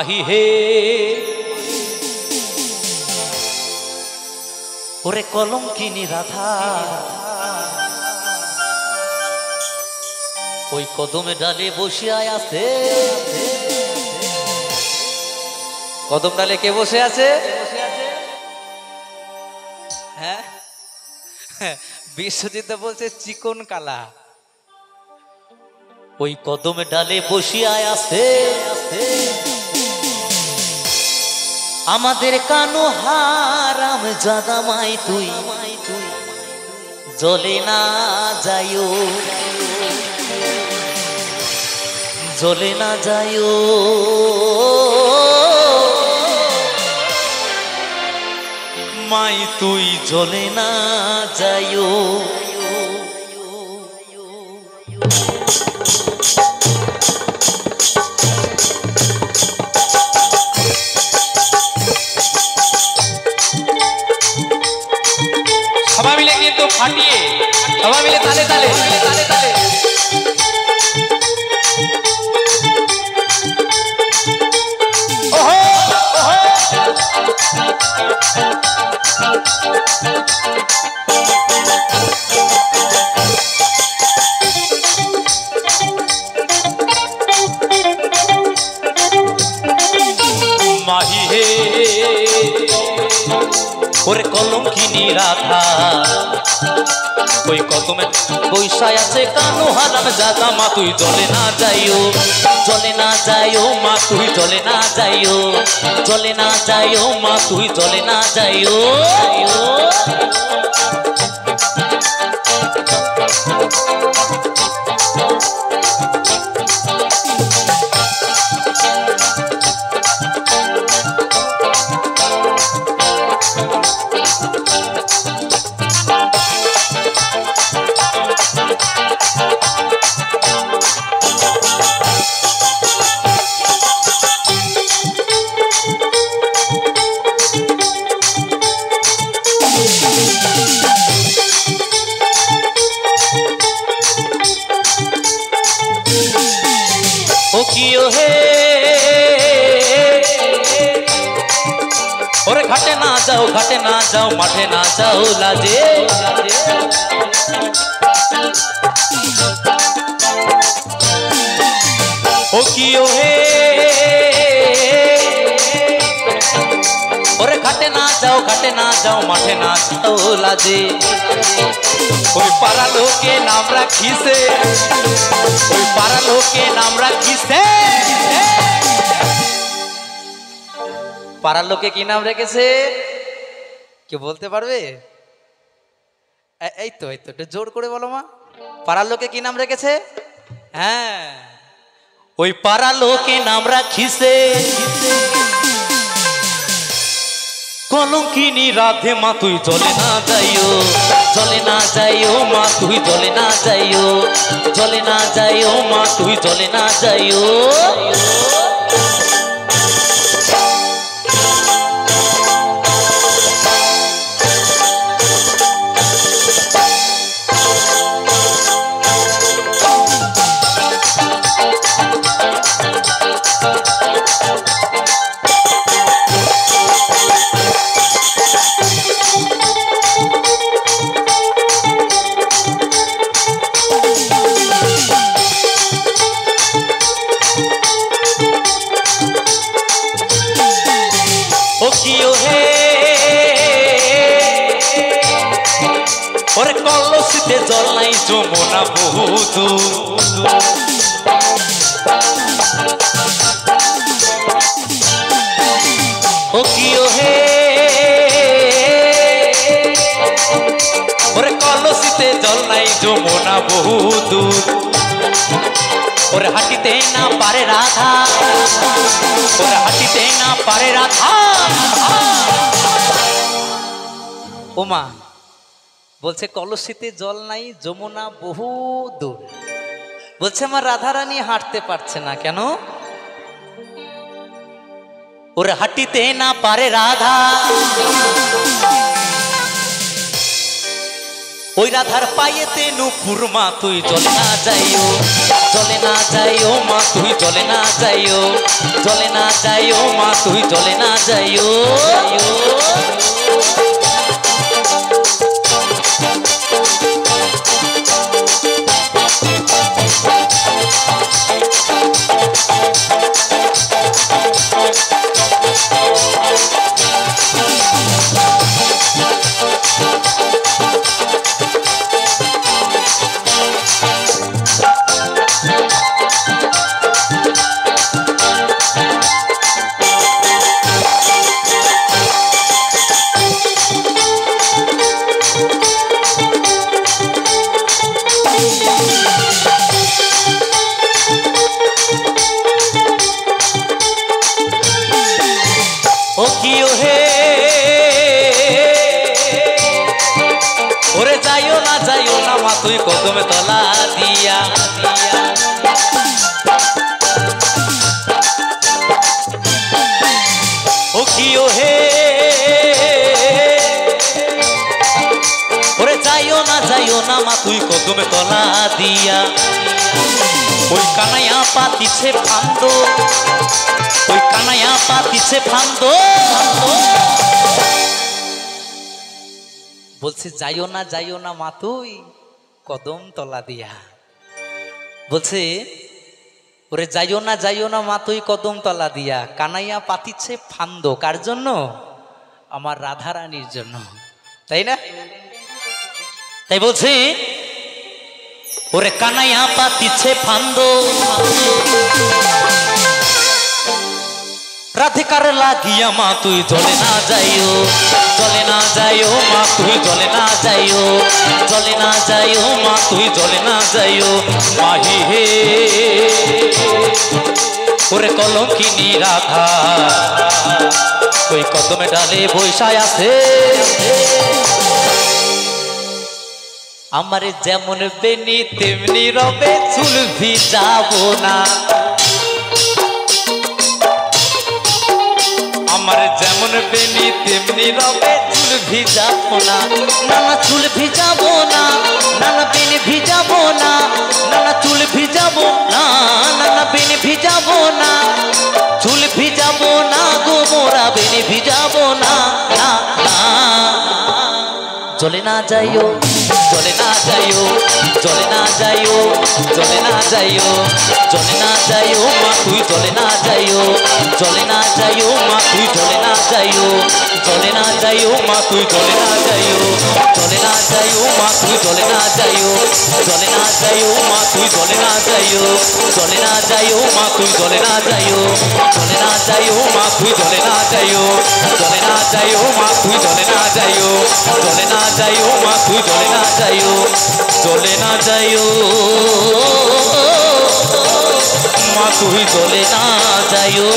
মাহি হে ওরে কলঙ্কিনী রাধা ওই কদমে ডালে বসিয়া আছে। কদম ডালে কে বসে আছে? হ্যাঁ, বিশ্বজিৎ বলছে চিকন কালা। ওই কদমে ডালে বসিয়া আছে আমাদের কানু হারাম জাদা মাই তুই জলে না যাইও, জলে না যাইও মাই তুই জলে না যাইও। সবাই মিলে কিন্তু ফাটিয়ে, সবাই মিলে তালে তালে তালে তালে মাহি হে ওরে কলঙ্কিনী রাধা ওই কদমে বৈশায় আছে কানু হারাম জাদা মা তুই জলে না যাইও, জলে না যাইও মা তুই জলে না যাইও, জলে না যাইও মা তুই জলে না যাইও। ওরে ঘাটে না যাও, ঘাটে না যাও, মাঠে না যাও লাজে, ও কি ও হে ওরে ঘাটে না যাও, ঘাটে না যাও, মাঠে না যাও লাজে। ওই পাড়া লোকে নাম রাখিছে, ওই পাড়া লোকে নাম রাখিছে, পাড়ার লোকে কি নাম রেখেছে কেউ বলতে পারবে? এই তো একটু জোর করে বলো মা, পাড়ার লোকে কি নাম রেখেছে? হ্যাঁ, ওই পাড়ার লোকে নাম রাখিছে কলঙ্কিনী রাধে মা তুই জলে না যাইও, জলে না যাইও মা তুই জলে না যাইও, জলে না যাইও মা তুই জলে না যাইও। ওরে কলসিতে জল নাই যমুনা বহুদূর, ও কি ও হে ওরে কলসিতে জল নাই যমুনা বহুদূর, ওরে হাঁটিতে না পারে রাধা, ওরে হাঁটিতে না পারে রাধা। ওমা বলছে কলসিতে জল নাই যমুনা বহু দূর, বলছে আমার রাধারানী হাঁটতে পারছে না কেন? ওরে হাঁটিতে না পারে রাধা, ওই রাধার পায়েতে নুপুর মা তুই জলে না যাইও, জলে না যাইও মা তুই জলে না যাইও, জলে না যাইও মা তুই জলে না যাইও। ও কিও হে ওরে যাইও না মা তুই কদমে তলা দিয়া, ও কিও হে ওরে যাইও না মা তুই কদমে তলা দিয়া। ওই কানাইয়া পাতিছে ফান্দ, ওই কানাইয়া পাতিছে ফান্দ, বলছে যাইও না মা তুই কদম তলা দিয়া। বলছে ওরে যাইও না মা তুই কদম তলা দিয়া। কানাইয়া পাতিছে ফান্দ কার জন্য? আমার রাধারানীর জন্য, তাই না? তাই বলছে ওরে কানাইয়া পাতিছে ফান্দ, রাধিকার লাগিয়া মা তুই জলে না যাইও, জলে না যাইও মা তুই জলে না যাইও, জলে না যাইও মা তুই জলে না যাইও। মাহি হে ওরে কলঙ্কিনী রাধা ওই কদমে ডালে বৈশায় আছে। আমারে যেমন বেনি তেমনি রবে চুল ভিজাবো না, আমার যেমন বেনি তেমনি রবে চুল ভিজাবো না, নানা চুল ভিজাবো না, নানা বেনি ভিজাবো না, নানা চুল ভিজাবো না, নানা বেনি ভিজাবো না, চুল ভিজাবো না গো মোরা বেনি ভিজাবো না, না না। জলে না যাইও, জলে না যাইও, জলে না যাইও, জলে না যাইও, জলে না যাইও মা তুই জলে না যাইও, জলে না যাইও মা তুই জলে না যাইও, জলে না যাইও মা তুই জলে না যাইও, জলে না যাইও মা তুই জলে না যাইও, জলে না যাইও মা তুই জলে না যাইও, জলে না যাইও মা তুই জলে না যাইও, জলে না যাইও মা তুই জলে না যাইও, জলে না যাইও মা তুই জলে না যাইও, জলে না যাইও মা তুই জলে না যাইও, জলে না যাইও মা তুই জলে না যাইও।